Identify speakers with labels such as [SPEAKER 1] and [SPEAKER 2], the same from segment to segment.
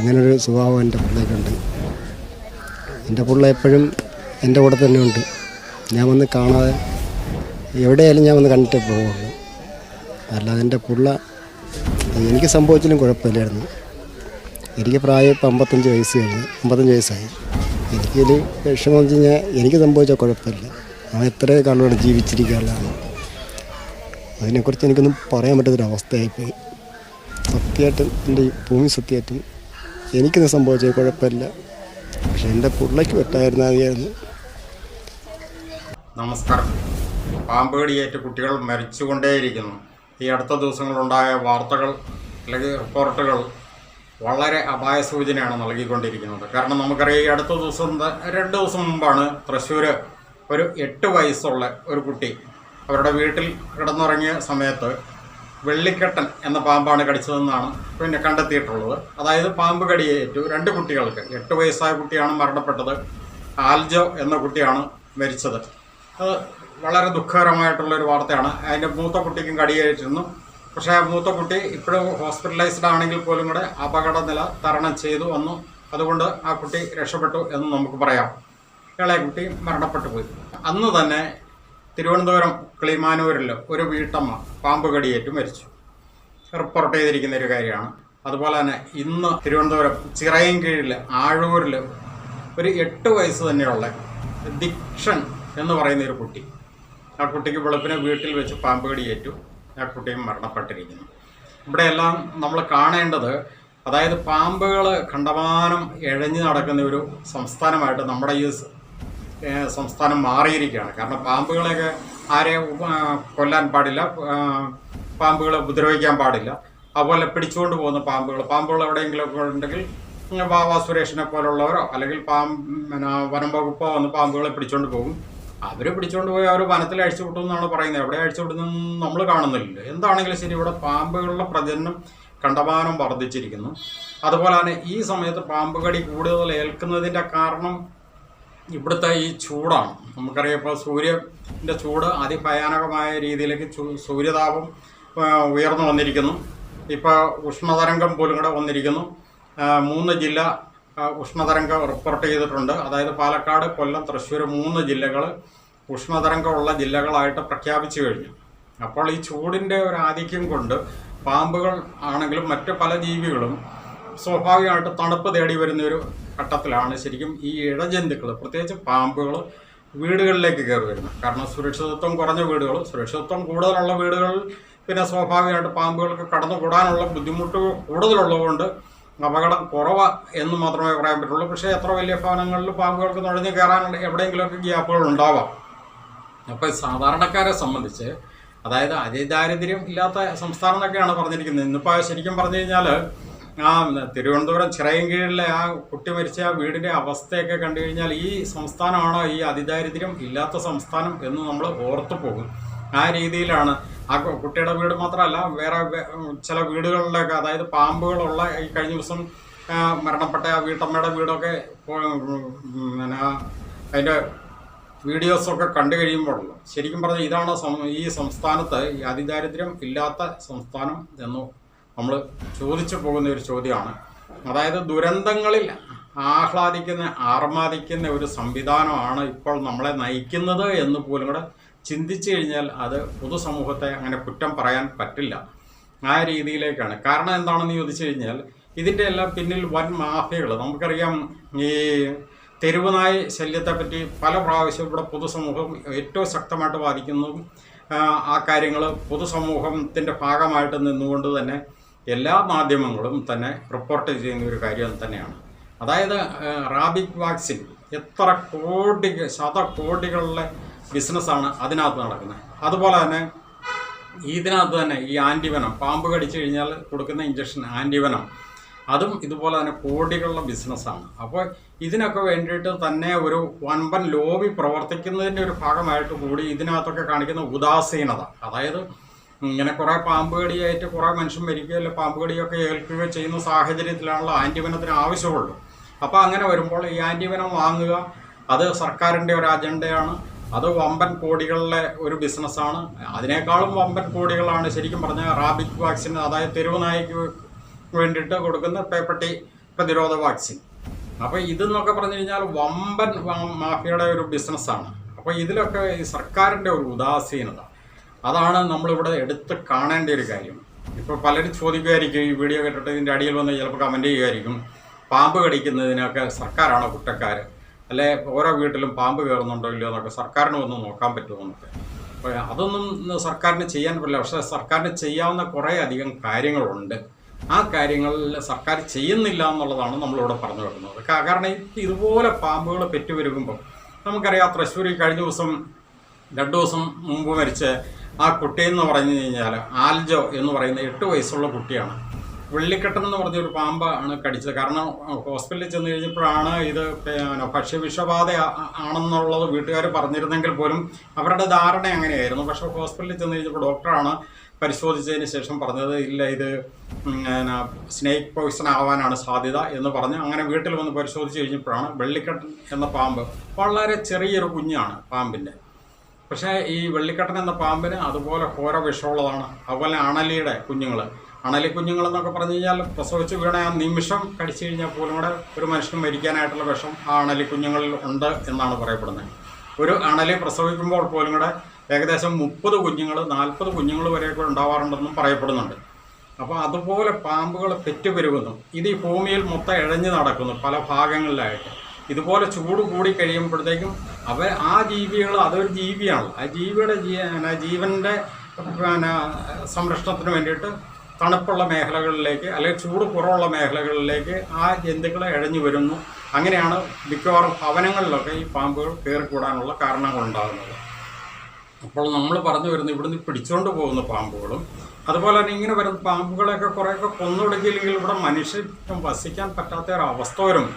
[SPEAKER 1] അങ്ങനൊരു സ്വഭാവം എൻ്റെ പിള്ളേക്കുണ്ട്. എൻ്റെ പിള്ള എപ്പോഴും എൻ്റെ കൂടെ തന്നെ ഉണ്ട്. ഞാൻ വന്ന് കാണാതെ എവിടെയായാലും ഞാൻ വന്ന് കണ്ടിട്ടേ പോവുള്ളൂ. അല്ലാതെ എൻ്റെ പിള്ള എനിക്ക് സംഭവിച്ചാലും കുഴപ്പമില്ലായിരുന്നു. എനിക്ക് പ്രായം ഇപ്പം 55 വയസ്സ് കഴിഞ്ഞു, 55 വയസ്സായി. എനിക്കൊരു വിഷമം വെച്ച് കഴിഞ്ഞാൽ എനിക്ക് സംഭവിച്ചാൽ കുഴപ്പമില്ല. അവൻ എത്രയോ കാലമാണ് ജീവിച്ചിരിക്കാനുള്ളതാണ്. അതിനെക്കുറിച്ച് എനിക്കൊന്നും പറയാൻ പറ്റാത്തൊരവസ്ഥയായിപ്പോയി. സത്യമായിട്ടും എൻ്റെ ഈ ഭൂമി സത്യമായിട്ടും എനിക്കിത് സംഭവിച്ചാൽ കുഴപ്പമില്ല. പക്ഷെ എൻ്റെ പിള്ളയ്ക്ക് പറ്റായിരുന്ന മതിയായിരുന്നു.
[SPEAKER 2] നമസ്കാരം. പാമ്പ് കടിയേറ്റ് കുട്ടികൾ മരിച്ചുകൊണ്ടേയിരിക്കുന്നു. ഈ അടുത്ത ദിവസങ്ങളുണ്ടായ വാർത്തകൾ അല്ലെങ്കിൽ റിപ്പോർട്ടുകൾ വളരെ അപായ സൂചനയാണ് നൽകിക്കൊണ്ടിരിക്കുന്നത്. കാരണം നമുക്കറിയാം, ഈ അടുത്ത ദിവസം 2 ദിവസം മുമ്പാണ് തൃശ്ശൂർ ഒരു 8 വയസ്സുള്ള ഒരു കുട്ടി അവരുടെ വീട്ടിൽ കിടന്നുറങ്ങിയ സമയത്ത് വെള്ളിക്കെട്ടൻ എന്ന പാമ്പാണ് കടിച്ചതെന്നാണ് പിന്നെ കണ്ടെത്തിയിട്ടുള്ളത്. അതായത് പാമ്പ് കടിയേറ്റു 2 കുട്ടികൾക്ക്. 8 വയസ്സായ കുട്ടിയാണ് മരണപ്പെട്ടത്, ആൽജോ എന്ന കുട്ടിയാണ് മരിച്ചത്. അത് വളരെ ദുഃഖകരമായിട്ടുള്ളൊരു വാർത്തയാണ്. അതിൻ്റെ മൂത്ത കുട്ടിക്കും കടിയേറ്റിരുന്നു. പക്ഷേ ആ മൂത്ത കുട്ടി ഇപ്പോഴും ഹോസ്പിറ്റലൈസ്ഡ് ആണെങ്കിൽ പോലും കൂടെ അപകടനില തരണം ചെയ്തു വന്നു. അതുകൊണ്ട് ആ കുട്ടി രക്ഷപ്പെട്ടു എന്ന് നമുക്ക് പറയാം. ഇളയ കുട്ടി മരണപ്പെട്ടു പോയി. അന്ന് തന്നെ തിരുവനന്തപുരം കിളിമാനൂരിൽ ഒരു വീട്ടമ്മ പാമ്പ് കടിയേറ്റ് മരിച്ചു. റിപ്പോർട്ട് ചെയ്തിരിക്കുന്ന ഒരു കാര്യമാണ്. അതുപോലെ തന്നെ ഇന്ന് തിരുവനന്തപുരം ചിറയൻകീഴിൽ ആഴൂരിൽ ഒരു 8 വയസ്സ് തന്നെയുള്ള ദിക്ഷൻ എന്ന് പറയുന്ന ഒരു കുട്ടി, ആ കുട്ടിക്ക് വെളുപ്പിനെ വീട്ടിൽ വെച്ച് പാമ്പ് കടിയേറ്റു. ആ കുട്ടിയും മരണപ്പെട്ടിരിക്കുന്നു. ഇവിടെയെല്ലാം നമ്മൾ കാണേണ്ടത്, അതായത് പാമ്പുകൾ കണ്ടമാനം എഴഞ്ഞു നടക്കുന്ന ഒരു സംസ്ഥാനമായിട്ട് നമ്മുടെ ഈ സംസ്ഥാനം മാറിയിരിക്കുകയാണ്. കാരണം പാമ്പുകളെയൊക്കെ ആരെയും കൊല്ലാൻ പാടില്ല, പാമ്പുകളെ ഉപദ്രവിക്കാൻ പാടില്ല. അതുപോലെ പിടിച്ചുകൊണ്ട് പോകുന്ന പാമ്പുകൾ എവിടെയെങ്കിലുമൊക്കെ ഉണ്ടെങ്കിൽ വാവാ സുരേഷിനെ പോലുള്ളവരോ അല്ലെങ്കിൽ വനം വകുപ്പോ വന്ന് പാമ്പുകളെ പിടിച്ചുകൊണ്ട് പോകും. അവർ പിടിച്ചുകൊണ്ട് പോയി അവർ വനത്തിൽ അഴിച്ചു വിട്ടു എന്നാണ് പറയുന്നത്. എവിടെ അഴിച്ചു വിടുന്നതെന്ന് നമ്മൾ കാണുന്നില്ലല്ലോ. എന്താണെങ്കിലും ശരി, ഇവിടെ പാമ്പുകളുടെ പ്രജനനം കണ്ടമാനം വർദ്ധിച്ചിരിക്കുന്നു. അതുപോലെ തന്നെ ഈ സമയത്ത് പാമ്പ് കടി കൂടുതൽ ഏൽക്കുന്നതിൻ്റെ കാരണം ഇവിടുത്തെ ഈ ചൂടാണ്. നമുക്കറിയാം, ഇപ്പോൾ സൂര്യൻ്റെ ചൂട് അതിഭയാനകമായ രീതിയിലേക്ക് സൂര്യതാപം ഉയർന്നു വന്നിരിക്കുന്നു. ഇപ്പോൾ ഉഷ്ണതരംഗം പോലും കൂടെ വന്നിരിക്കുന്നു. 3 ജില്ല ഉഷ്ണതരംഗം റിപ്പോർട്ട് ചെയ്തിട്ടുണ്ട്. അതായത് പാലക്കാട്, കൊല്ലം, തൃശ്ശൂർ 3 ജില്ലകൾ ഉഷ്ണതരംഗമുള്ള ജില്ലകളായിട്ട് പ്രഖ്യാപിച്ചു കഴിഞ്ഞു. അപ്പോൾ ഈ ചൂടിൻ്റെ ഒരു ആധിക്യം കൊണ്ട് പാമ്പുകൾ ആണെങ്കിലും മറ്റ് പല ജീവികളും സ്വാഭാവികമായിട്ട് തണുപ്പ് തേടി വരുന്നൊരു ഘട്ടത്തിലാണ് ശരിക്കും ഈ ഇഴജന്തുക്കൾ, പ്രത്യേകിച്ച് പാമ്പുകൾ വീടുകളിലേക്ക് കയറി വരുന്നത്. കാരണം സുരക്ഷിതത്വം കുറഞ്ഞ വീടുകൾ, സുരക്ഷിതത്വം കൂടുതലുള്ള വീടുകളിൽ പിന്നെ സ്വാഭാവികമായിട്ട് പാമ്പുകൾക്ക് കടന്നുകൂടാനുള്ള ബുദ്ധിമുട്ട് കൂടുതലുള്ളതുകൊണ്ട് അപകടം കുറവ് എന്ന് മാത്രമേ പറയാൻ പറ്റുള്ളൂ. പക്ഷേ എത്ര വലിയ ഭവനങ്ങളിൽ പാമ്പുകൾക്ക് നുഴഞ്ഞു കയറാൻ എവിടെയെങ്കിലുമൊക്കെ ഗ്യാപ്പുകൾ ഉണ്ടാവാം. അപ്പോൾ സാധാരണക്കാരെ സംബന്ധിച്ച്, അതായത് അതിദാരിദ്ര്യം ഇല്ലാത്ത സംസ്ഥാനം എന്നൊക്കെയാണ് പറഞ്ഞിരിക്കുന്നത്. ഇന്നിപ്പോൾ ശരിക്കും പറഞ്ഞു കഴിഞ്ഞാൽ തിരുവനന്തപുരം ചിറയൻകീഴിലെ ആ കുട്ടി മരിച്ച ആ വീടിൻ്റെ അവസ്ഥയൊക്കെ കണ്ടു കഴിഞ്ഞാൽ ഈ സംസ്ഥാനമാണോ ഈ അതിദാരിദ്ര്യം ഇല്ലാത്ത സംസ്ഥാനം എന്ന് നമ്മൾ ഓർത്തു പോകും. ആ രീതിയിലാണ്. ആ കുട്ടിയുടെ വീട് മാത്രമല്ല, വേറെ ചില വീടുകളിലൊക്കെ, അതായത് പാമ്പുകളുള്ള ഈ കഴിഞ്ഞ ദിവസം മരണപ്പെട്ട ആ വീട്ടമ്മയുടെ വീടൊക്കെ അതിൻ്റെ വീഡിയോസൊക്കെ കണ്ടു കഴിയുമ്പോൾ ശരിക്കും പറഞ്ഞാൽ ഇതാണ് ഈ സംസ്ഥാനത്ത് ഈ അതിദാരിദ്ര്യം ഇല്ലാത്ത സംസ്ഥാനം എന്ന് നമ്മൾ ചോദിച്ചു പോകുന്ന ഒരു ചോദ്യമാണ്. അതായത് ദുരന്തങ്ങളിൽ ആർമാദിക്കുന്ന ഒരു സംവിധാനമാണ് ഇപ്പോൾ നമ്മളെ നയിക്കുന്നത് എന്ന് പോലും കൂടെ ചിന്തിച്ചു കഴിഞ്ഞാൽ അത് പൊതുസമൂഹത്തെ അങ്ങനെ കുറ്റം പറയാൻ പറ്റില്ല. ആ രീതിയിലേക്കാണ്. കാരണം എന്താണെന്ന് ചോദിച്ചു കഴിഞ്ഞാൽ ഇതിൻ്റെ എല്ലാം പിന്നിൽ വൻ മാഫിയകൾ. നമുക്കറിയാം, ഈ തെരുവുനായ ശല്യത്തെപ്പറ്റി പല പ്രാവശ്യം ഇവിടെ പൊതുസമൂഹം ഏറ്റവും ശക്തമായിട്ട് വാദിക്കുന്നതും ആ കാര്യങ്ങൾ പൊതുസമൂഹത്തിൻ്റെ ഭാഗമായിട്ട് നിന്നുകൊണ്ട് തന്നെ എല്ലാ മാധ്യമങ്ങളും തന്നെ റിപ്പോർട്ട് ചെയ്യുന്ന ഒരു കാര്യം തന്നെയാണ്. അതായത് റാബിക് വാക്സിൻ എത്ര ശതകോടികളുടെ ബിസിനസ്സാണ് അതിനകത്ത് നടക്കുന്നത്. അതുപോലെ തന്നെ ഇതിനകത്ത് തന്നെ ഈ ആൻറ്റിവനം, പാമ്പ് കടിച്ചു കഴിഞ്ഞാൽ കൊടുക്കുന്ന ഇഞ്ചക്ഷൻ ആൻറ്റിവനം, അതും ഇതുപോലെ തന്നെ കോടികളുടെ ബിസിനസ്സാണ്. അപ്പോൾ ഇതിനൊക്കെ വേണ്ടിയിട്ട് തന്നെ ഒരു വൻപൻ ലോബി പ്രവർത്തിക്കുന്നതിൻ്റെ ഒരു ഭാഗമായിട്ട് കൂടി ഇതിനകത്തൊക്കെ കാണിക്കുന്ന ഉദാസീനത, അതായത് ഇങ്ങനെ കുറേ പാമ്പ് കടിയായിട്ട് കുറേ മനുഷ്യൻ മരിക്കുകയോ അല്ലെ പാമ്പ് കടിയൊക്കെ ഏൽക്കുകയോ ചെയ്യുന്ന സാഹചര്യത്തിലാണല്ലോ ആൻറ്റിവനത്തിന് ആവശ്യമുള്ളൂ. അപ്പോൾ അങ്ങനെ വരുമ്പോൾ ഈ ആൻറ്റിവനം വാങ്ങുക, അത് സർക്കാരിൻ്റെ ഒരു അജണ്ടയാണ്. അത് വമ്പൻ കോടികളിലെ ഒരു ബിസിനസ്സാണ്. അതിനേക്കാളും വമ്പൻ കോടികളാണ് ശരിക്കും പറഞ്ഞാൽ റാബിക് വാക്സിൻ, അതായത് തെരുവുനായ്ക്ക് വേണ്ടിയിട്ട് കൊടുക്കുന്ന പേപ്പട്ടി പ്രതിരോധ വാക്സിൻ. അപ്പോൾ ഇതെന്നൊക്കെ പറഞ്ഞു കഴിഞ്ഞാൽ വമ്പൻ മാഫിയയുടെ ഒരു ബിസിനസ്സാണ്. അപ്പോൾ ഇതിലൊക്കെ ഈ സർക്കാരിൻ്റെ ഒരു ഉദാസീനത, അതാണ് നമ്മളിവിടെ എടുത്ത് കാണേണ്ട ഒരു കാര്യം. ഇപ്പോൾ പലരും ചോദിക്കുമായിരിക്കും, ഈ വീഡിയോ കേട്ടിട്ട് ഇതിൻ്റെ അടിയിൽ വന്ന് ചിലപ്പോൾ കമൻറ്റ് ചെയ്യുമായിരിക്കും, പാമ്പ് കടിക്കുന്നതിനൊക്കെ സർക്കാരാണോ കുറ്റക്കാർ, അല്ലെ ഓരോ വീട്ടിലും പാമ്പ് കയറുന്നുണ്ടോ ഇല്ലയോ എന്നൊക്കെ സർക്കാരിന് ഒന്ന് നോക്കാൻ പറ്റുമോ എന്നൊക്കെ. അപ്പോൾ അതൊന്നും സർക്കാരിന് ചെയ്യാൻ പറ്റില്ല. പക്ഷേ സർക്കാരിന് ചെയ്യാവുന്ന കുറേ അധികം കാര്യങ്ങളുണ്ട്. ആ കാര്യങ്ങളിൽ സർക്കാർ ചെയ്യുന്നില്ല എന്നുള്ളതാണ് നമ്മളിവിടെ പറഞ്ഞു വരുന്നത്. കാരണം ഇതുപോലെ പാമ്പുകൾ പെറ്റുപെരുകുമ്പോൾ നമുക്കറിയാം, തൃശ്ശൂരിൽ കഴിഞ്ഞ ദിവസം 2 ദിവസം മുമ്പ് മരിച്ച ആ കുട്ടിയെന്ന് പറഞ്ഞു കഴിഞ്ഞാൽ ആൽജോ എന്ന് പറയുന്ന 8 വയസ്സുള്ള കുട്ടിയാണ്. വെള്ളിക്കെട്ടൻ എന്ന് പറഞ്ഞൊരു പാമ്പാണ് കടിച്ചത്. കാരണം ഹോസ്പിറ്റലിൽ ചെന്ന് കഴിഞ്ഞപ്പോഴാണ് ഇത് ഭക്ഷ്യവിഷബാധ ആണെന്നുള്ളത് വീട്ടുകാർ പറഞ്ഞിരുന്നെങ്കിൽ പോലും അവരുടെ ധാരണ അങ്ങനെയായിരുന്നു. പക്ഷേ ഹോസ്പിറ്റലിൽ ചെന്ന് കഴിഞ്ഞപ്പോൾ ഡോക്ടറാണ് പരിശോധിച്ചതിന് ശേഷം പറഞ്ഞത് ഇല്ല, ഇത് സ്നേക്ക് പോയിസൺ ആവാനാണ് സാധ്യത എന്ന് പറഞ്ഞ് അങ്ങനെ വീട്ടിൽ വന്ന് പരിശോധിച്ച് കഴിഞ്ഞപ്പോഴാണ് വെള്ളിക്കെട്ടൻ എന്ന പാമ്പ്, വളരെ ചെറിയൊരു കുഞ്ഞാണ് പാമ്പിൻ്റെ. പക്ഷേ ഈ വെള്ളിക്കെട്ടൻ എന്ന പാമ്പിന് അതുപോലെ ഘോര വിഷമുള്ളതാണ്. അതുപോലെ അണലിയുടെ കുഞ്ഞുങ്ങൾ, അണലി കുഞ്ഞുങ്ങളെന്നൊക്കെ പറഞ്ഞു കഴിഞ്ഞാൽ പ്രസവിച്ച് വീണ ആ നിമിഷം കടിച്ചു കഴിഞ്ഞാൽ പോലും കൂടെ ഒരു മനുഷ്യന് മരിക്കാനായിട്ടുള്ള വിഷം ആ അണലി കുഞ്ഞുങ്ങളിൽ ഉണ്ട് എന്നാണ് പറയപ്പെടുന്നത്. ഒരു അണലി പ്രസവിക്കുമ്പോൾ പോലും കൂടെ ഏകദേശം 30 കുഞ്ഞുങ്ങൾ 40 കുഞ്ഞുങ്ങൾ വരെയൊക്കെ ഉണ്ടാവാറുണ്ടെന്നും പറയപ്പെടുന്നുണ്ട്. അപ്പോൾ അതുപോലെ പാമ്പുകൾ പെറ്റുപെരുകുന്നു. ഇത് ഈ ഭൂമിയിൽ മൊത്തം ഇഴഞ്ഞു നടക്കുന്നു പല ഭാഗങ്ങളിലായിട്ട്. ഇതുപോലെ ചൂട് കൂടി കഴിയുമ്പോഴത്തേക്കും ആ ജീവികൾ, അതൊരു ജീവിയാണ്, ആ ജീവിയുടെ ജീവൻ്റെ സംരക്ഷണത്തിന് വേണ്ടിയിട്ട് തണുപ്പുള്ള മേഖലകളിലേക്ക് അല്ലെങ്കിൽ ചൂട് കുറവുള്ള മേഖലകളിലേക്ക് ആ ജന്തുക്കളെ ഇഴഞ്ഞു വരുന്നു. അങ്ങനെയാണ് മിക്കവാറും ഭവനങ്ങളിലൊക്കെ ഈ പാമ്പുകൾ കയറിക്കൂടാനുള്ള കാരണങ്ങളുണ്ടാകുന്നത്. അപ്പോൾ നമ്മൾ പറഞ്ഞു വരുന്നത് ഇവിടുന്ന് പിടിച്ചുകൊണ്ട് പോകുന്ന പാമ്പുകളും അതുപോലെ തന്നെ ഇങ്ങനെ വരുന്ന പാമ്പുകളെയൊക്കെ കുറേയൊക്കെ കൊന്നൊടുക്കിയില്ലെങ്കിൽ ഇവിടെ മനുഷ്യൻ വസിക്കാൻ പറ്റാത്ത ഒരവസ്ഥ വരും.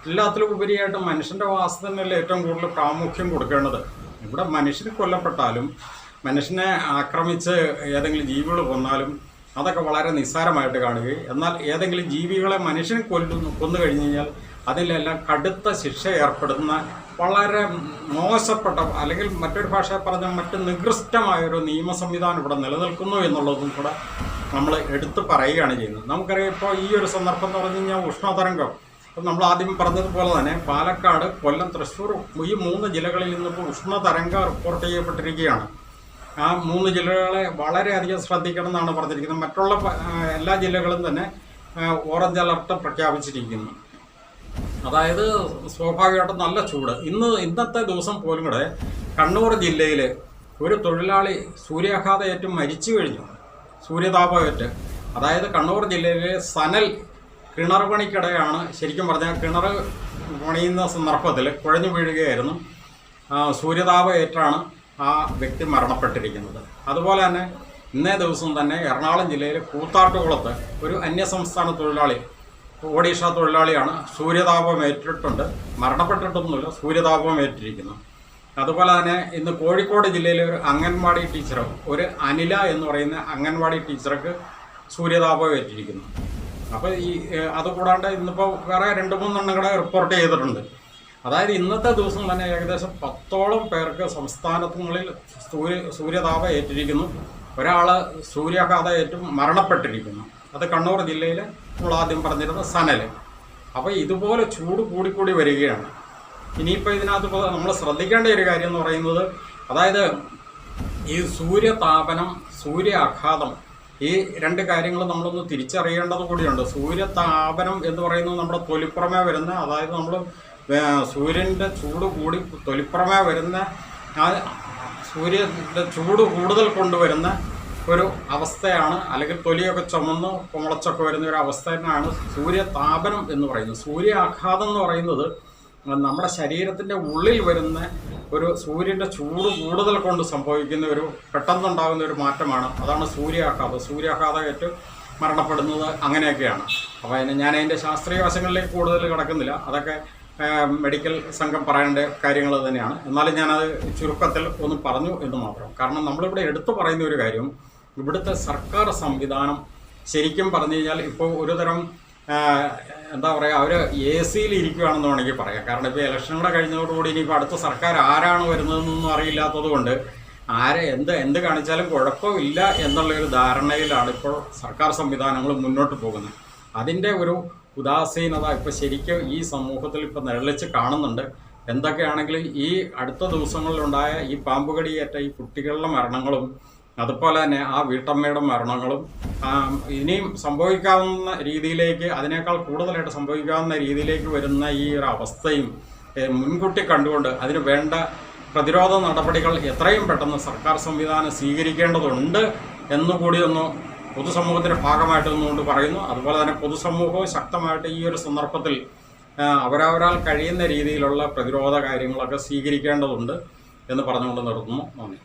[SPEAKER 2] എല്ലാത്തിലും ഉപരിയായിട്ട് മനുഷ്യൻ്റെ വാസത്തിനല്ലേ ഏറ്റവും കൂടുതൽ പ്രാമുഖ്യം കൊടുക്കേണ്ടത്. ഇവിടെ മനുഷ്യന് കൊല്ലപ്പെട്ടാലും മനുഷ്യനെ ആക്രമിച്ച് ഏതെങ്കിലും ജീവികൾ കൊന്നാലും അതൊക്കെ വളരെ നിസ്സാരമായിട്ട് കാണുകയും, എന്നാൽ ഏതെങ്കിലും ജീവികളെ മനുഷ്യൻ കൊന്നു കഴിഞ്ഞ് കഴിഞ്ഞാൽ അതിലെല്ലാം കടുത്ത ശിക്ഷ ഏർപ്പെടുന്ന വളരെ മോശപ്പെട്ട, അല്ലെങ്കിൽ മറ്റൊരു ഭാഷയിൽ പറഞ്ഞാൽ മറ്റ് നികൃഷ്ടമായൊരു നിയമ സംവിധാനം ഇവിടെ നിലനിൽക്കുന്നു എന്നുള്ളതും കൂടെ നമ്മൾ എടുത്തു പറയുകയാണ് ചെയ്യുന്നത്. നമുക്കറിയാം, ഇപ്പോൾ ഈ ഒരു സന്ദർഭം എന്ന് പറഞ്ഞു കഴിഞ്ഞാൽ ഉഷ്ണതരംഗം, അപ്പം നമ്മൾ ആദ്യം പറഞ്ഞതുപോലെ തന്നെ പാലക്കാട്, കൊല്ലം, തൃശ്ശൂർ ഈ 3 ജില്ലകളിൽ നിന്നിപ്പോൾ ഉഷ്ണതരംഗം റിപ്പോർട്ട് ചെയ്യപ്പെട്ടിരിക്കുകയാണ്. ആ 3 ജില്ലകളെ വളരെയധികം ശ്രദ്ധിക്കണം എന്നാണ് പറഞ്ഞിരിക്കുന്നത്. മറ്റുള്ള എല്ലാ ജില്ലകളും തന്നെ ഓറഞ്ച് അലർട്ട് പ്രഖ്യാപിച്ചിരിക്കുന്നു. അതായത് സ്വാഭാവികമായിട്ടും നല്ല ചൂട്. ഇന്നത്തെ ദിവസം പോലും കൂടെ കണ്ണൂർ ജില്ലയിൽ ഒരു തൊഴിലാളി സൂര്യാഘാതമേറ്റ് മരിച്ചു കഴിഞ്ഞു, സൂര്യതാപമേറ്റ്. അതായത് കണ്ണൂർ ജില്ലയിലെ സനൽ കിണർ പണിക്കിടെയാണ്, ശരിക്കും പറഞ്ഞാൽ കിണർ പണിയുന്ന സന്ദർഭത്തിൽ കുഴഞ്ഞു വീഴുകയായിരുന്നു. സൂര്യതാപമേറ്റാണ് ആ വ്യക്തി മരണപ്പെട്ടിരിക്കുന്നത്. അതുപോലെ തന്നെ ഇന്നേ ദിവസം തന്നെ എറണാകുളം ജില്ലയിലെ കൂത്താട്ടുകുളത്ത് ഒരു അന്യസംസ്ഥാന തൊഴിലാളി, ഒഡീഷ തൊഴിലാളിയാണ്, സൂര്യതാപമേറ്റിട്ടുണ്ട്. മരണപ്പെട്ടിട്ടൊന്നുമില്ല, സൂര്യതാപമേറ്റിരിക്കുന്നു. അതുപോലെ തന്നെ ഇന്ന് കോഴിക്കോട് ജില്ലയിലെ ഒരു അംഗൻവാടി ടീച്ചർ, ഒരു അനില എന്ന് പറയുന്ന അംഗൻവാടി ടീച്ചർക്ക് സൂര്യതാപമേറ്റിരിക്കുന്നു. അപ്പോൾ അതുകൂടാണ്ട് ഇന്നിപ്പോൾ വേറെ 2-3 എണ്ണം കൂടെ റിപ്പോർട്ട് ചെയ്തിട്ടുണ്ട്. അതായത് ഇന്നത്തെ ദിവസം തന്നെ ഏകദേശം 10ഓളം പേർക്ക് സംസ്ഥാനങ്ങളിൽ സൂര്യതാപം ഏറ്റിരിക്കുന്നു. ഒരാൾ സൂര്യാഘാതം ഏറ്റും മരണപ്പെട്ടിരിക്കുന്നു. അത് കണ്ണൂർ ജില്ലയിൽ നമ്മൾ ആദ്യം പറഞ്ഞിരുന്ന സനൽ. അപ്പോൾ ഇതുപോലെ ചൂട് കൂടിക്കൂടി വരികയാണ്. ഇനിയിപ്പോൾ ഇതിനകത്ത് നമ്മൾ ശ്രദ്ധിക്കേണ്ട ഒരു കാര്യം എന്ന് പറയുന്നത്, അതായത് ഈ സൂര്യതാപനം, സൂര്യാഘാതം, ഈ 2 കാര്യങ്ങൾ നമ്മളൊന്ന് തിരിച്ചറിയേണ്ടത് കൂടിയുണ്ട്. സൂര്യതാപനം എന്ന് പറയുന്നത് നമ്മുടെ തൊലിപ്പുറമേ വരുന്ന, അതായത് നമ്മൾ സൂര്യൻ്റെ ചൂട് കൂടി തൊലിപ്പുറമേ വരുന്ന, ആ സൂര്യൻ്റെ ചൂട് കൂടുതൽ കൊണ്ടുവരുന്ന ഒരു അവസ്ഥയാണ്, അല്ലെങ്കിൽ തൊലിയൊക്കെ ചുമന്ന് കുമളച്ചൊക്കെ വരുന്ന ഒരു അവസ്ഥ തന്നെയാണ് സൂര്യതാപനം എന്ന് പറയുന്നത്. സൂര്യാഘാതം എന്ന് പറയുന്നത് നമ്മുടെ ശരീരത്തിൻ്റെ ഉള്ളിൽ വരുന്ന ഒരു സൂര്യൻ്റെ ചൂട് കൂടുതൽ കൊണ്ട് സംഭവിക്കുന്ന ഒരു പെട്ടെന്നുണ്ടാകുന്ന ഒരു മാറ്റമാണ്. അതാണ് സൂര്യാഘാതം. സൂര്യാഘാതമേറ്റ് മരണപ്പെടുന്നത് അങ്ങനെയൊക്കെയാണ്. അപ്പോൾ ഞാൻ അതിൻ്റെ ശാസ്ത്രീയ വശങ്ങളിലേക്ക് കൂടുതൽ കിടക്കുന്നില്ല. അതൊക്കെ മെഡിക്കൽ സംഘം പറയേണ്ട കാര്യങ്ങൾ തന്നെയാണ്. എന്നാലും ഞാനത് ചുരുക്കത്തിൽ ഒന്ന് പറഞ്ഞു എന്ന് മാത്രം. കാരണം നമ്മളിവിടെ എടുത്തു പറയുന്ന ഒരു കാര്യം, ഇവിടുത്തെ സർക്കാർ സംവിധാനം ശരിക്കും പറഞ്ഞു കഴിഞ്ഞാൽ ഇപ്പോൾ ഒരുതരം എന്താ പറയുക, അവർ AC-യിൽ ഇരിക്കുകയാണെന്ന് വേണമെങ്കിൽ പറയാം. കാരണം ഇപ്പോൾ ഇലക്ഷനുകൂടെ കഴിഞ്ഞതോടുകൂടി ഇനിയിപ്പോൾ അടുത്ത സർക്കാർ ആരാണ് വരുന്നതെന്നൊന്നും അറിയില്ലാത്തത് കൊണ്ട് എന്ത് കാണിച്ചാലും കുഴപ്പമില്ല എന്നുള്ളൊരു ധാരണയിലാണ് ഇപ്പോൾ സർക്കാർ സംവിധാനങ്ങൾ മുന്നോട്ട് പോകുന്നത്. അതിൻ്റെ ഒരു ഉദാസീനത ഇപ്പോൾ ശരിക്കും ഈ സമൂഹത്തിൽ ഇപ്പോൾ നിഴലിച്ച് കാണുന്നുണ്ട്. എന്തൊക്കെയാണെങ്കിലും ഈ അടുത്ത ദിവസങ്ങളിലുണ്ടായ ഈ പാമ്പ് കടിയേറ്റ ഈ കുട്ടികളുടെ മരണങ്ങളും അതുപോലെ തന്നെ ആ വീട്ടമ്മയുടെ മരണങ്ങളും ഇനിയും സംഭവിക്കാവുന്ന രീതിയിലേക്ക്, അതിനേക്കാൾ കൂടുതലായിട്ട് സംഭവിക്കാവുന്ന രീതിയിലേക്ക് വരുന്ന ഈ ഒരു അവസ്ഥയും മുൻകൂട്ടി കണ്ടുകൊണ്ട് അതിന് വേണ്ട പ്രതിരോധ നടപടികൾ എത്രയും പെട്ടെന്ന് സർക്കാർ സംവിധാനം സ്വീകരിക്കേണ്ടതുണ്ട് എന്നുകൂടി ഒന്ന് പൊതുസമൂഹത്തിൻ്റെ ഭാഗമായിട്ട് നിന്നുകൊണ്ട് പറയുന്നു. അതുപോലെ തന്നെ പൊതുസമൂഹവും ശക്തമായിട്ട് ഈ ഒരു സന്ദർഭത്തിൽ അവരവരാൽ കഴിയുന്ന രീതിയിലുള്ള പ്രതിരോധ കാര്യങ്ങളൊക്കെ സ്വീകരിക്കേണ്ടതുണ്ട് എന്ന് പറഞ്ഞുകൊണ്ട് നിർത്തുന്നു. നന്ദി.